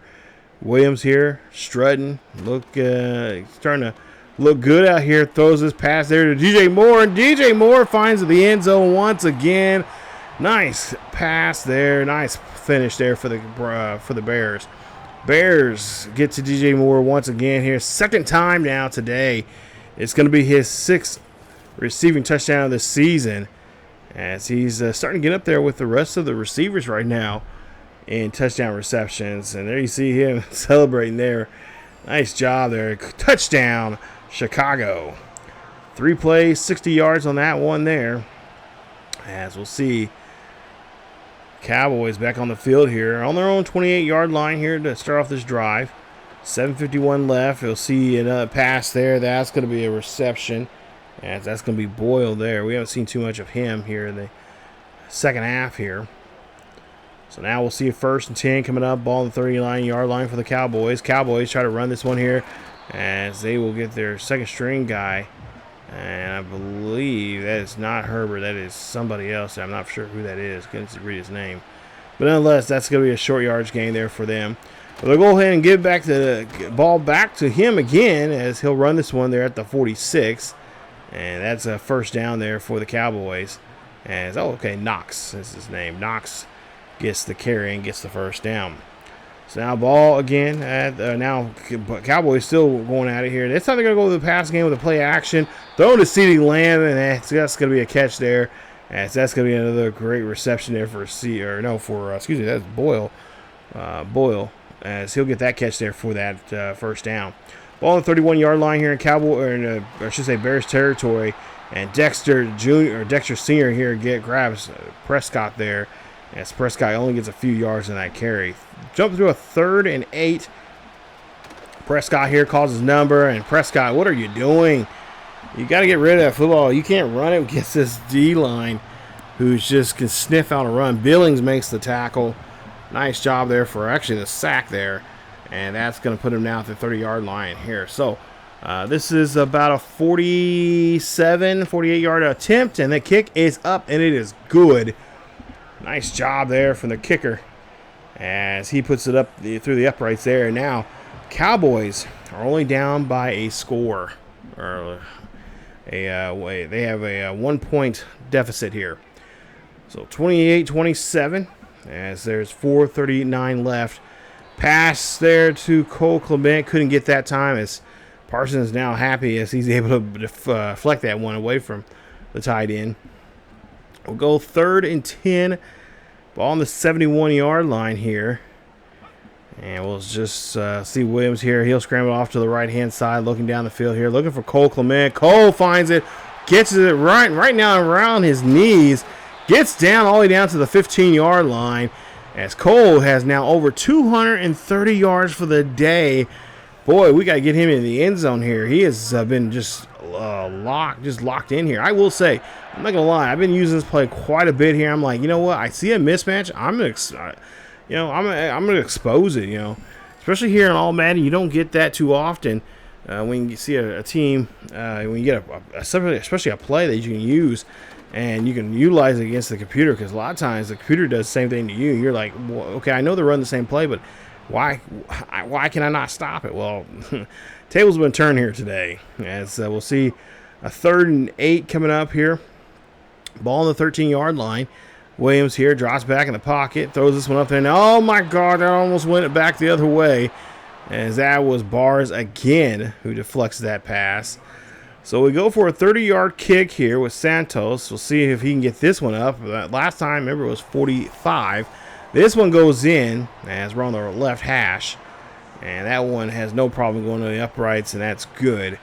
Williams here strutting. Starting to look good out here. Throws this pass there to DJ Moore, and DJ Moore finds the end zone once again. Nice pass there. Nice finish there for the Bears. Bears get to DJ Moore once again here. Second time now today. It's going to be his 6th receiving touchdown of the season, as he's starting to get up there with the rest of the receivers right now in touchdown receptions. And there you see him celebrating there. Nice job there. Touchdown, Chicago. 3 plays, 60 yards on that one there. As we'll see, Cowboys back on the field here on their own 28-yard line here to start off this drive. 7:51 left. You'll see another pass there. That's going to be a reception. As that's going to be Boyle there. We haven't seen too much of him here in the second half here. So now we'll see a 1st and 10 coming up. Ball on the 39-yard line for the Cowboys. Cowboys try to run this one here as they will get their second string guy. And I believe that is not Herbert. That is somebody else. I'm not sure who that is. Couldn't read his name. But nonetheless, that's going to be a short yardage gain there for them. But they'll go ahead and give back the ball back to him again, as he'll run this one there at the 46. And that's a 1st down there for the Cowboys. As Knox is his name. Knox gets the carry and gets the 1st down. So now ball again. Now Cowboys still going at it here. This time they're going to go to the pass game with a play action. Throw to CeeDee Lamb, and that's going to be a catch there. As that's going to be another great reception there for that's Boyle. Boyle, as he'll get that catch there for that 1st down. Ball on the 31-yard line here in Bears territory. And Dexter Sr. here grabs Prescott there. As Prescott only gets a few yards in that carry. Jump through a 3rd and 8. Prescott here calls his number. And Prescott, what are you doing? You got to get rid of that football. You can't run it against this D-line, who's just can sniff out a run. Billings makes the tackle. Nice job there for actually the sack there. And that's going to put him now at the 30-yard line here. So this is about a 48-yard attempt. And the kick is up, and it is good. Nice job there from the kicker as he puts it up through the uprights there. And now Cowboys are only down by a score. They have a 1-point deficit here. So 28-27 as there's 4:39 left. Pass there to Cole Clement. Couldn't get that time, as Parsons is now happy as he's able to deflect that one away from the tight end. We'll go 3rd and 10. Ball on the 71-yard line here. And we'll just see Williams here. He'll scramble off to the right-hand side, looking down the field here, looking for Cole Clement. Cole finds it, gets it right now around his knees, gets down all the way down to the 15-yard line, as Cole has now over 230 yards for the day. Boy, we got to get him in the end zone here. He has been just locked in here. I will say, I'm not gonna lie, I've been using this play quite a bit here. I'm like, you know what? I see a mismatch. I'm gonna expose it. Especially here in All Madden, you don't get that too often. When you see a team, when you get especially a play that you can use, and you can utilize it against the computer, because a lot of times the computer does the same thing to you. You're like, well, okay, I know they're running the same play, but why can I not stop it? Well, tables have been turned here today, as we'll see a 3rd and 8 coming up here. Ball on the 13-yard line. Williams here drops back in the pocket, throws this one up there. And oh my God, that almost went it back the other way, as that was Bars again who deflects that pass. So we go for a 30-yard kick here with Santos. We'll see if he can get this one up. Last time, remember, it was 45. This one goes in as we're on the left hash. And that one has no problem going to the uprights, and that's good.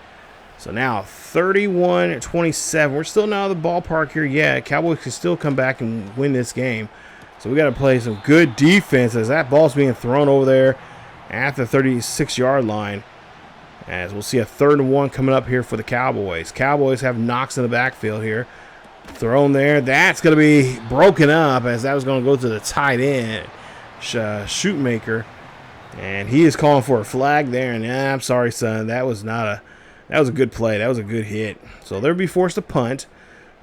So now 31-27. We're still not out of the ballpark here yet. Cowboys can still come back and win this game. So we got to play some good defense as that ball's being thrown over there at the 36-yard line. As we'll see a 3rd and 1 coming up here for the Cowboys. Cowboys have Knox in the backfield here. Thrown there. That's going to be broken up, as that was going to go to the tight end, Shootmaker. And he is calling for a flag there. And I'm sorry, son. That was a good play. That was a good hit. So they'll be forced to punt.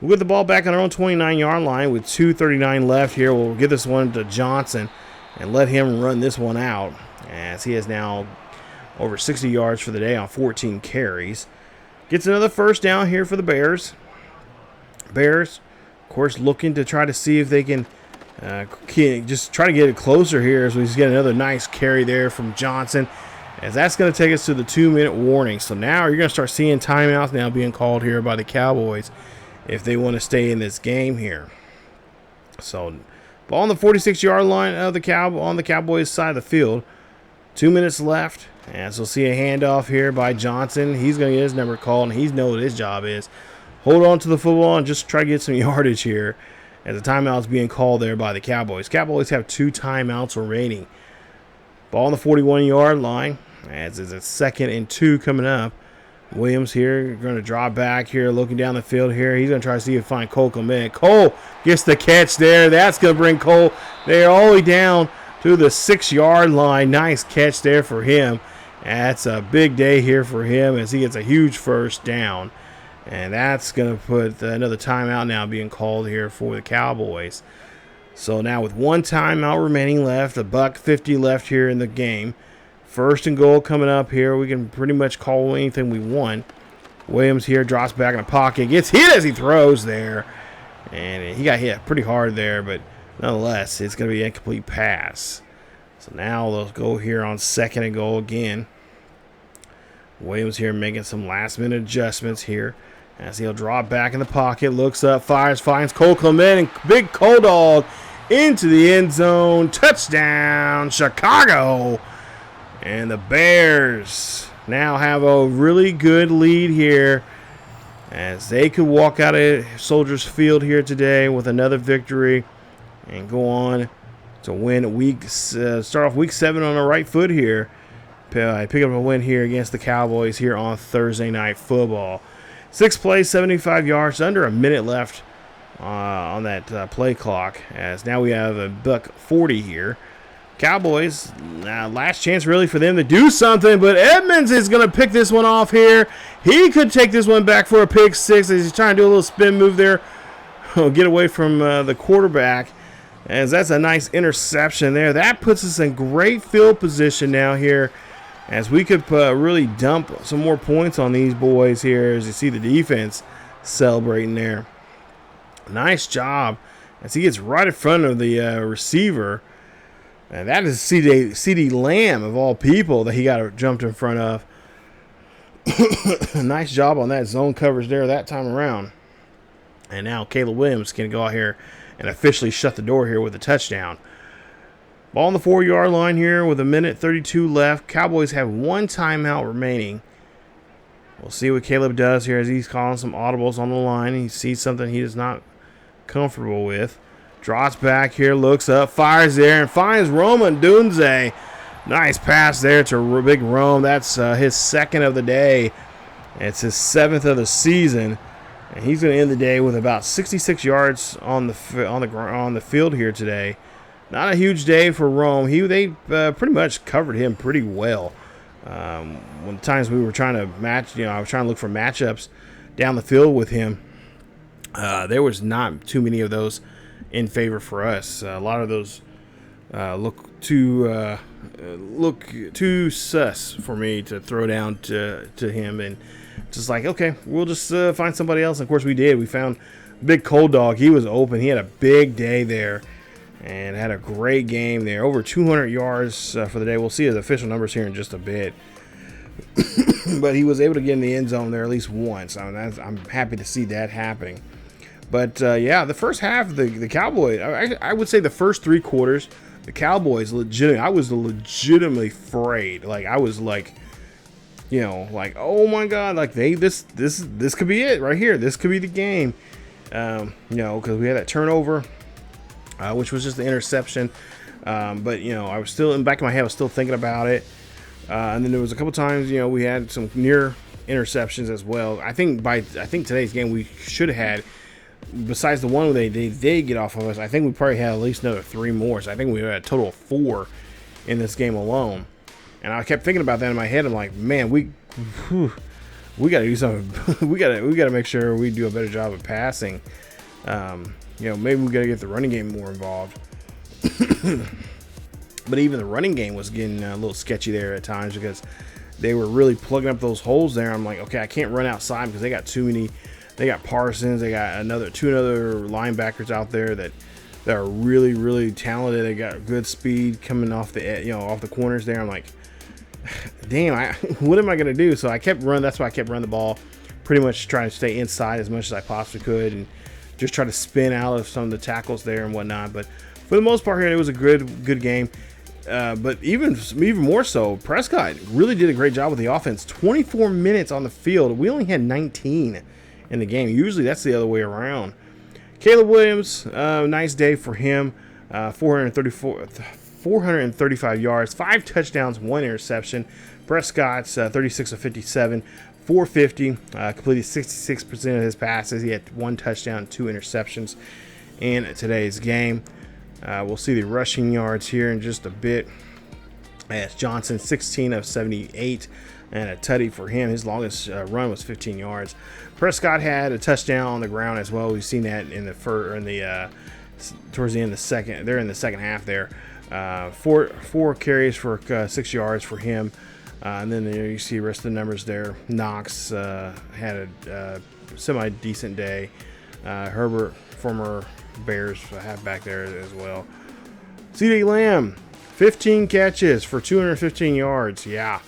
We'll get the ball back on our own 29-yard line with 2:39 left here. We'll give this one to Johnson and let him run this one out, as he has now over 60 yards for the day on 14 carries. Gets another first down here for the Bears. Bears, of course, looking to try to see if they can just try to get it closer here as we get another nice carry there from Johnson. As that's going to take us to the 2-minute warning. So now you're going to start seeing timeouts now being called here by the Cowboys if they want to stay in this game here. So ball on the 46-yard line of on the Cowboys side of the field. 2 minutes left. As we'll see a handoff here by Johnson. He's going to get his number called, and he knows what his job is. Hold on to the football and just try to get some yardage here as the timeout is being called there by the Cowboys. Cowboys have 2 timeouts remaining. Ball on the 41-yard line. As is a 2nd and 2 coming up. Williams here going to draw back here, looking down the field here. He's going to try to see if he find Cole Clement. Cole gets the catch there. That's going to bring Cole there all the way down to the 6-yard line. Nice catch there for him. That's a big day here for him as he gets a huge first down. And that's going to put another timeout now being called here for the Cowboys. So now with 1 timeout remaining left, $1:50 left here in the game. 1st and goal coming up here. We can pretty much call anything we want. Williams here drops back in the pocket. Gets hit as he throws there. And he got hit pretty hard there, but nonetheless, it's going to be an incomplete pass. So now they'll go here on 2nd and goal again. Williams here making some last-minute adjustments here. As he'll drop back in the pocket, looks up, fires, finds Cole Clement, and big Cole Dog into the end zone. Touchdown, Chicago. And the Bears now have a really good lead here as they could walk out of Soldiers Field here today with another victory and go on to win start off week 7 on the right foot here. Pick up a win here against the Cowboys here on Thursday Night Football. 6 plays, 75 yards, under a minute left on that play clock. As now we have a $1:40 here. Cowboys, last chance really for them to do something, but Edmonds is going to pick this one off here. He could take this one back for a pick 6 as he's trying to do a little spin move there. Get away from the quarterback, as that's a nice interception there. That puts us in great field position now here, as we could really dump some more points on these boys here, as you see the defense celebrating there. Nice job as he gets right in front of the receiver. And that is CD Lamb, of all people, that he got jumped in front of. Nice job on that zone coverage there that time around. And now Caleb Williams can go out here and officially shut the door here with a touchdown. Ball on the 4-yard line here with 1:32 left. Cowboys have 1 timeout remaining. We'll see what Caleb does here as he's calling some audibles on the line. He sees something he is not comfortable with. Drops back here, looks up, fires there, and finds Roman Dunze. Nice pass there to Big Rome. That's his 2nd of the day. It's his 7th of the season, and he's going to end the day with about 66 yards on the field here today. Not a huge day for Rome. They pretty much covered him pretty well. When times we were trying to match, I was trying to look for matchups down the field with him. There was not too many of those in favor for us. A lot of those look too sus for me to throw down to him, and just like, okay, we'll just find somebody else. And of course we did. We found Big Cold Dog. He was open. He had a big day there and had a great game there. Over 200 yards for the day. We'll see his official numbers here in just a bit. But he was able to get in the end zone there at least once. I'm happy to see that happening. But, yeah, the first half, the Cowboys, I would say the first 3 quarters, the Cowboys, I was legitimately afraid. Like, I was like, like, oh, my God, like, this could be it right here. This could be the game, because we had that turnover, which was just the interception. But, I was still, in the back of my head, I was still thinking about it. And then there was a couple times, we had some near interceptions as well. I think today's game we should have had, besides the one where they did get off of us, I think we probably had at least another 3 more. So I think we had a total of 4 in this game alone. And I kept thinking about that in my head. I'm like, man, we got to do something. we got to make sure we do a better job of passing. Maybe we got to get the running game more involved. But even the running game was getting a little sketchy there at times because, they were really plugging up those holes there. I'm like, okay, I can't run outside because they got too many. They got Parsons. They got two other linebackers out there that are really, really talented. They got good speed coming off the off the corners there. I'm like, damn, what am I gonna do? So I kept running. That's why I kept running the ball, pretty much trying to stay inside as much as I possibly could, and just try to spin out of some of the tackles there and whatnot. But for the most part here, it was a good game. But even more so, Prescott really did a great job with the offense. 24 minutes on the field. We only had 19 in the game. Usually that's the other way around. Caleb Williams, nice day for him. 435 yards, 5 touchdowns, 1 interception. Prescott's 36 of 57, 450, completed 66% of his passes. He had 1 touchdown, 2 interceptions in today's game. We'll see the rushing yards here in just a bit. As Johnson, 16 of 78, and a tutty for him. His longest run was 15 yards. Prescott had a touchdown on the ground as well. We've seen that in the towards the end of the second. They're in the second half there. 4 carries for 6 yards for him. And then there you see the rest of the numbers there. Knox had a semi-decent day. Herbert, former Bears halfback there as well. CeeDee Lamb, 15 catches for 215 yards. Yeah,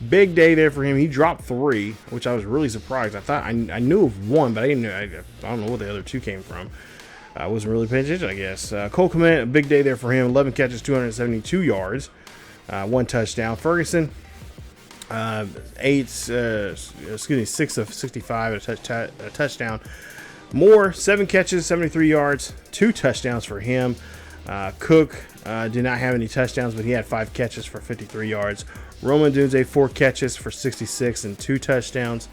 big day there for him. He dropped 3, which I was really surprised. I thought I knew of 1, but I didn't know. I don't know where the other 2 came from. I wasn't really paying attention, I guess. Cole Kmet, a big day there for him. 11 catches, 272 yards, 1 touchdown. Ferguson, 6 of 65, a touchdown. Moore, 7 catches, 73 yards, 2 touchdowns for him. Cook did not have any touchdowns, but he had 5 catches for 53 yards. Roman Dunze, 4 catches for 66 and 2 touchdowns.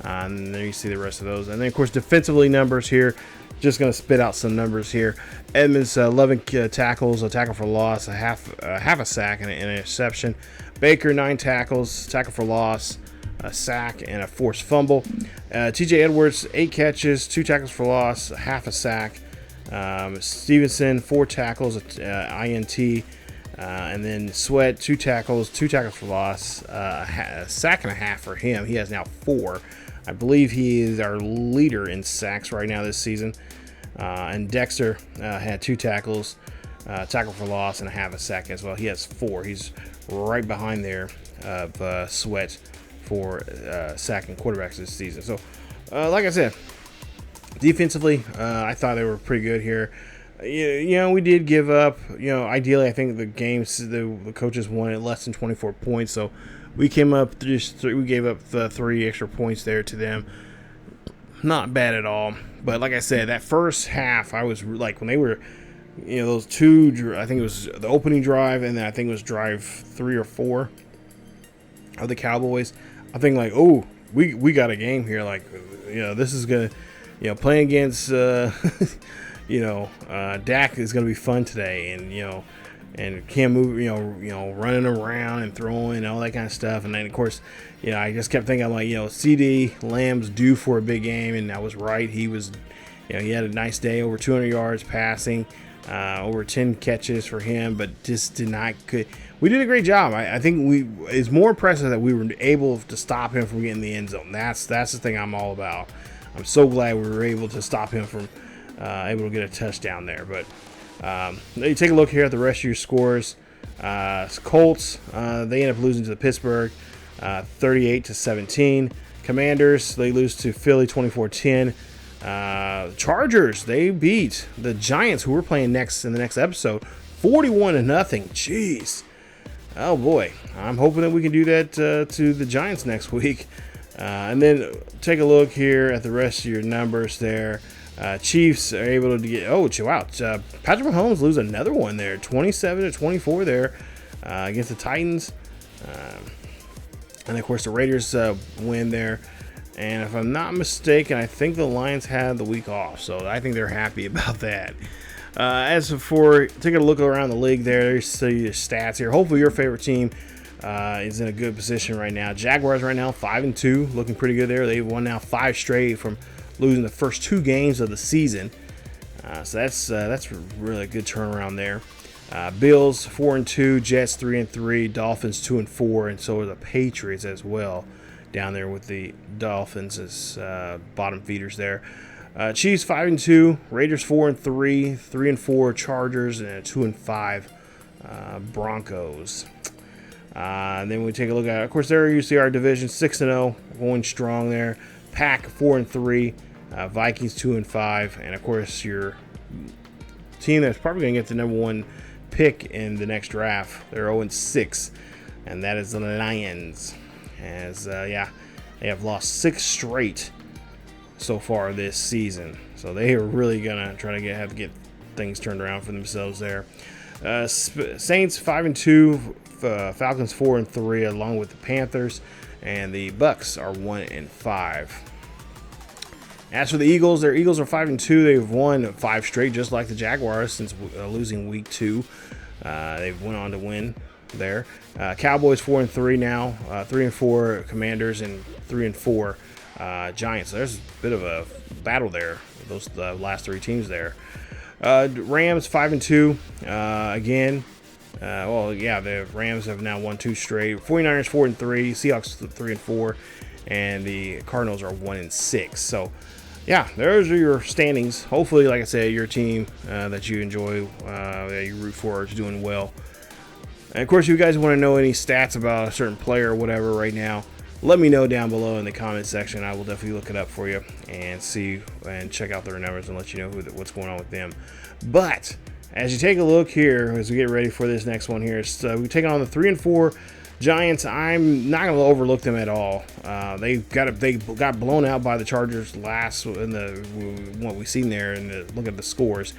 And there you see the rest of those. And then, of course, defensively numbers here. Just going to spit out some numbers here. Edmonds, 11 tackles, a tackle for loss, half a sack, and an interception. Baker, 9 tackles, tackle for loss, a sack, and a forced fumble. TJ Edwards, 8 catches, 2 tackles for loss, half a sack. Stevenson, 4 tackles, INT. And then Sweat, 2 tackles for loss, a sack and a half for him. He has now 4. I believe he is our leader in sacks right now this season. And Dexter had 2 tackles, tackle for loss, and a half a sack as well. He has 4. He's right behind there of Sweat for sacking quarterbacks this season. So, like I said, defensively, I thought they were pretty good here. We did give up. Ideally, I think the games the coaches wanted less than 24 points, so we came up we gave up the 3 extra points there to them. Not bad at all. But like I said, that first half, I was like, when they were, those 2, I think it was the opening drive, and then I think it was drive 3 or 4 of the Cowboys. I think like, oh, we got a game here. Like, this is gonna, playing against, Dak is gonna be fun today, and can't move, running around and throwing and all that kind of stuff. And then, of course, I just kept thinking, I'm like, CeeDee Lamb's due for a big game, and I was right. He was, he had a nice day, over 200 yards passing, over 10 catches for him, but just did not. We did a great job. I think it's more impressive that we were able to stop him from getting the end zone. That's the thing I'm all about. I'm so glad we were able to stop him from able to get a touchdown there, but. You take a look here at the rest of your scores. Colts, they end up losing to Pittsburgh 38-17. Commanders, they lose to Philly 24-10. Chargers, they beat the Giants, who we're playing next in the next episode, 41-0. Jeez. Oh boy. I'm hoping that we can do that to the Giants next week. And then take a look here at the rest of your numbers there. Chiefs are able to get, chill out. Patrick Mahomes lose another one there, 27-24 there against the Titans. And of course the Raiders win there. And if I'm not mistaken, I think the Lions had the week off, so I think they're happy about that. As for taking a look around the league there's your stats here. Hopefully your favorite team is in a good position right now. Jaguars right now 5-2, looking pretty good there. They've won now 5 straight from losing the first 2 games of the season. So that's really a good turnaround there. Bills 4-2, Jets 3-3, Dolphins 2-4, and so are the Patriots as well down there with the Dolphins as bottom feeders there. Chiefs 5-2, Raiders 4-3, 3-4 Chargers, and a 2-5 Broncos. Then we take a look at, of course, there you see our division 6-0, going strong there. Pack 4-3, Vikings 2-5, and of course your team that's probably going to get the number one pick in the next draft. They're 0-6, and that is the Lions. As they have lost 6 straight so far this season, so they are really gonna try to have to get things turned around for themselves there. Saints 5-2, Falcons 4-3, along with the Panthers, and the Bucks are 1-5. As for the Eagles, their Eagles are 5-2. They've won 5 straight, just like the Jaguars since losing week 2. They've went on to win there. Cowboys 4-3 now, 3-4 Commanders, and 3-4 Giants. So there's a bit of a battle there. Those the last 3 teams there. Rams 5-2 again. The Rams have now won 2 straight. 49ers 4-3, Seahawks 3-4, and the Cardinals are 1-6. So yeah, those are your standings. Hopefully, like I said, your team that you enjoy, that you root for, is doing well. And of course, if you guys want to know any stats about a certain player or whatever right now, let me know down below in the comment section. I will definitely look it up for you and see and check out their numbers and let you know what's going on with them. But as you take a look here, as we get ready for this next one here, so we take on the 3-4 Giants. I'm not going to overlook them at all. They got blown out by the Chargers last in what we've seen there, and look at the scores.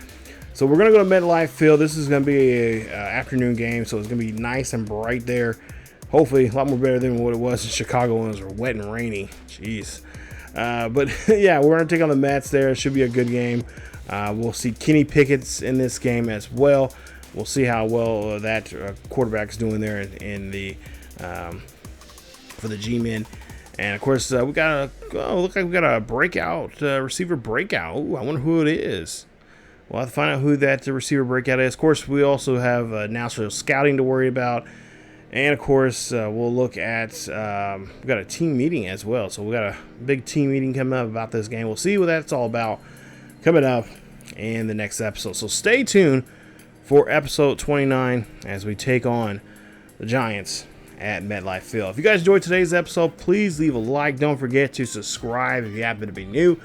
So we're going to go to MetLife Field. This is going to be a afternoon game, so it's going to be nice and bright there. Hopefully, a lot more better than what it was in Chicago when it was wet and rainy. Jeez. But yeah, we're going to take on the Mets there. It should be a good game. We'll see Kenny Pickett's in this game as well. We'll see how well that quarterback's doing there in the for the G-men. And of course, we got look like we got a breakout receiver breakout. Ooh, I wonder who it is. We'll have to find out who that receiver breakout is. Of course, we also have national scouting to worry about. And of course, we'll look at we got a team meeting as well. So we got a big team meeting coming up about this game. We'll see what that's all about coming up in the next episode. So stay tuned for episode 29 as we take on the Giants at MetLife Field. If you guys enjoyed today's episode, please leave a like. Don't forget to subscribe if you happen to be new.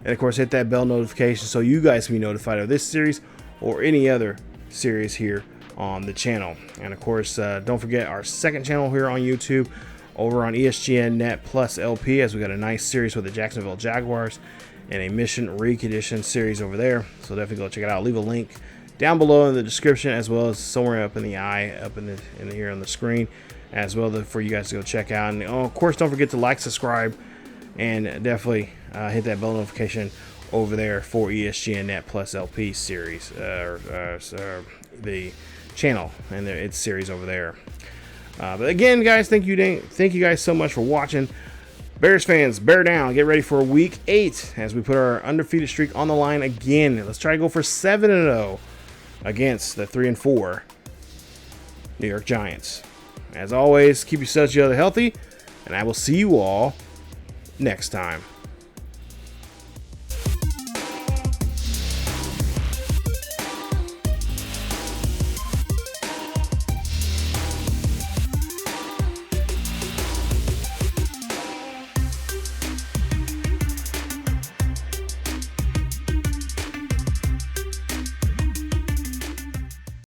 And of course, hit that bell notification so you guys can be notified of this series or any other series here on the channel. And of course, don't forget our second channel here on YouTube over on ESGNet plus LP, as we got a nice series with the Jacksonville Jaguars and a mission recondition series over there. So definitely go check it out. Leave a link down below in the description, as well as somewhere up in the eye, up in here on the screen, as well for you guys to go check out. And of course, don't forget to like, subscribe, and definitely hit that bell notification over there for ESGNet plus LP series, the channel and its series over there. But again, guys, thank you guys so much for watching. Bears fans, bear down. Get ready for week 8 as we put our undefeated streak on the line again. Let's try to go for 7-0 against the 3-4 New York Giants. As always, keep yourselves healthy, and I will see you all next time.